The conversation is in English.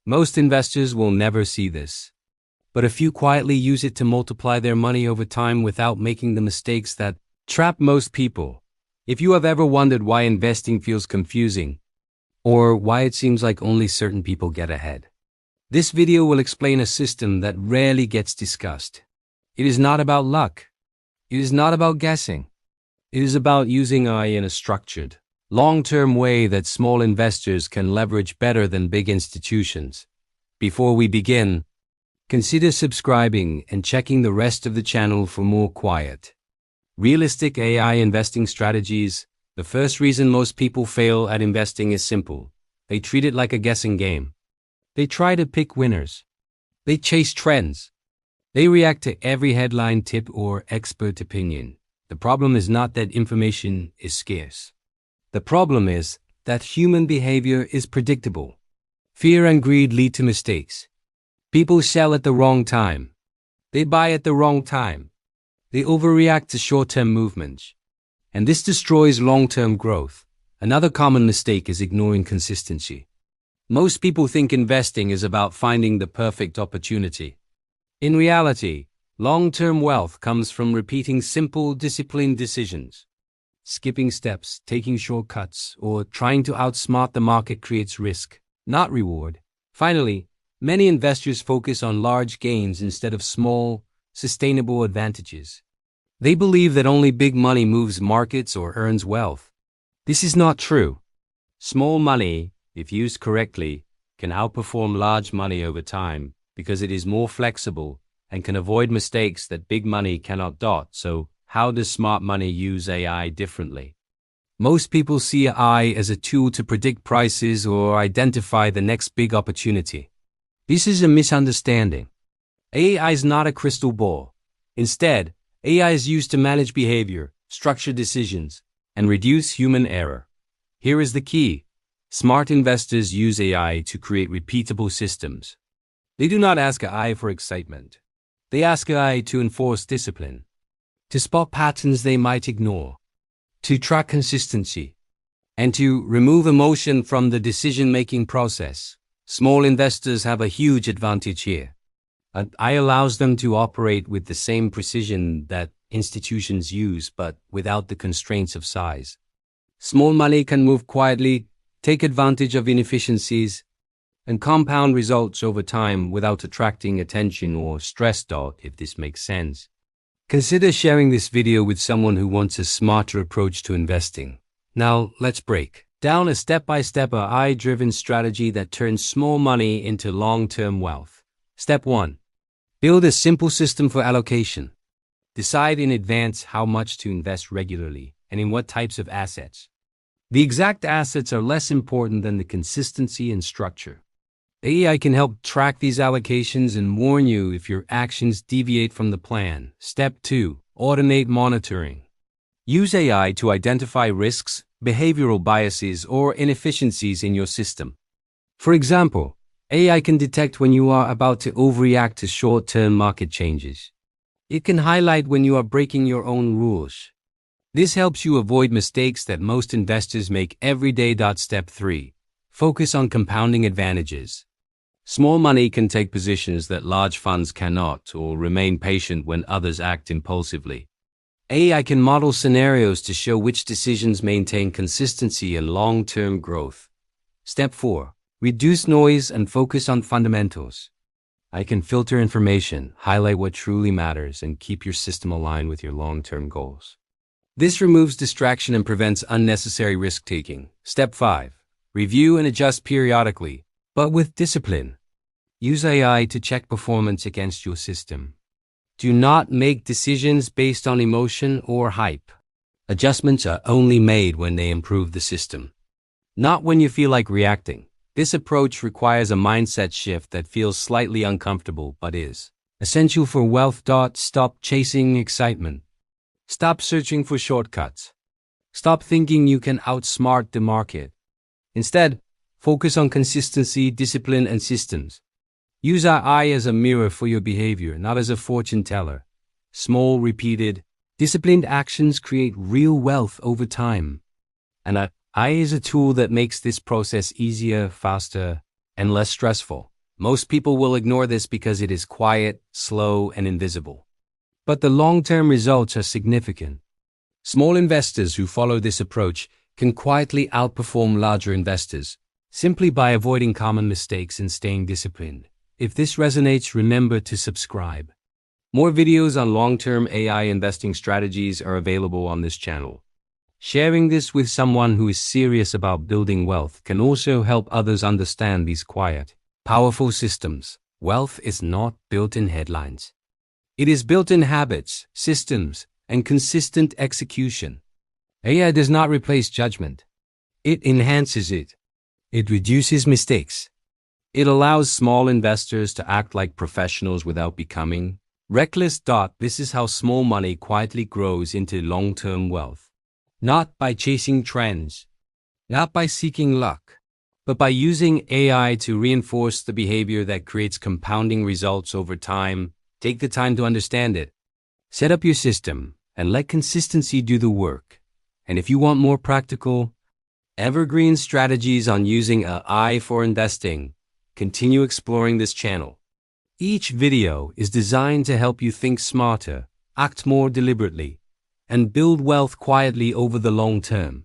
Most investors will never see this, but a few quietly use it to multiply their money over time without making the mistakes that trap most people. If you have ever wondered why investing feels confusing, or why it seems like only certain people get ahead, this video will explain a system that rarely gets discussed. It is not about luck. It is not about guessing. It is about using AI in a structured, long-term way that small investors can leverage better than big institutions. Before we begin, consider subscribing and checking the rest of the channel for more quiet, realistic AI investing strategies. The first reason most people fail at investing is simple. They treat it like a guessing game. They try to pick winners. They chase trends. They react to every headline, tip, or expert opinion. The problem is not that information is scarce. The problem is that human behavior is predictable. Fear and greed lead to mistakes. People sell at the wrong time. They buy at the wrong time. They overreact to short-term movements. And this destroys long-term growth. Another common mistake is ignoring consistency. Most people think investing is about finding the perfect opportunity. In reality, long-term wealth comes from repeating simple, disciplined decisions. Skipping steps, taking shortcuts, or trying to outsmart the market creates risk, not reward. Finally, many investors focus on large gains instead of small, sustainable advantages. They believe that only big money moves markets or earns wealth. This is not true. Small money, if used correctly, can outperform large money over time because it is more flexible and can avoid mistakes that big money cannot. So, how does smart money use AI differently? Most people see AI as a tool to predict prices or identify the next big opportunity. This is a misunderstanding. AI is not a crystal ball. Instead, AI is used to manage behavior, structure decisions, and reduce human error. Here is the key. Smart investors use AI to create repeatable systems. They do not ask AI for excitement. They ask AI to enforce discipline, to spot patterns they might ignore, to track consistency, and to remove emotion from the decision-making process. Small investors have a huge advantage here. AI allows them to operate with the same precision that institutions use, but without the constraints of size. Small money can move quietly, take advantage of inefficiencies, and compound results over time without attracting attention or stress. If this makes sense, consider sharing this video with someone who wants a smarter approach to investing. Now, let's break down a step-by-step AI-driven strategy that turns small money into long-term wealth. Step 1. Build a simple system for allocation. Decide in advance how much to invest regularly and in what types of assets. The exact assets are less important than the consistency and structure. AI can help track these allocations and warn you if your actions deviate from the plan. Step 2. Automate monitoring. Use AI to identify risks, behavioral biases, or inefficiencies in your system. For example, AI can detect when you are about to overreact to short-term market changes. It can highlight when you are breaking your own rules. This helps you avoid mistakes that most investors make every day. Step 3. Focus on compounding advantages. Small money can take positions that large funds cannot, or remain patient when others act impulsively. AI can model scenarios to show which decisions maintain consistency and long-term growth. Step 4. Reduce noise and focus on fundamentals. AI can filter information, highlight what truly matters, and keep your system aligned with your long-term goals. This removes distraction and prevents unnecessary risk-taking. Step 5. Review and adjust periodically, but with discipline. Use AI to check performance against your system. Do not make decisions based on emotion or hype. Adjustments are only made when they improve the system, not when you feel like reacting. This approach requires a mindset shift that feels slightly uncomfortable but is essential for wealth. Stop chasing excitement. Stop searching for shortcuts. Stop thinking you can outsmart the market. Instead, focus on consistency, discipline, and systems. Use AI as a mirror for your behavior, not as a fortune teller. Small, repeated, disciplined actions create real wealth over time. And AI is a tool that makes this process easier, faster, and less stressful. Most people will ignore this because it is quiet, slow, and invisible. But the long-term results are significant. Small investors who follow this approach can quietly outperform larger investors, simply by avoiding common mistakes and staying disciplined. If this resonates, remember to subscribe. More videos on long-term AI investing strategies are available on this channel. Sharing this with someone who is serious about building wealth can also help others understand these quiet, powerful systems. Wealth is not built in headlines. It is built in habits, systems, and consistent execution. AI does not replace judgment. It enhances it. It reduces mistakes. It allows small investors to act like professionals without becoming reckless. This is how small money quietly grows into long-term wealth. Not by chasing trends, not by seeking luck, but by using AI to reinforce the behavior that creates compounding results over time. Take the time to understand it. Set up your system and let consistency do the work. And if you want more practical, evergreen strategies on using AI for investing, continue exploring this channel. Each video is designed to help you think smarter, act more deliberately, and build wealth quietly over the long term.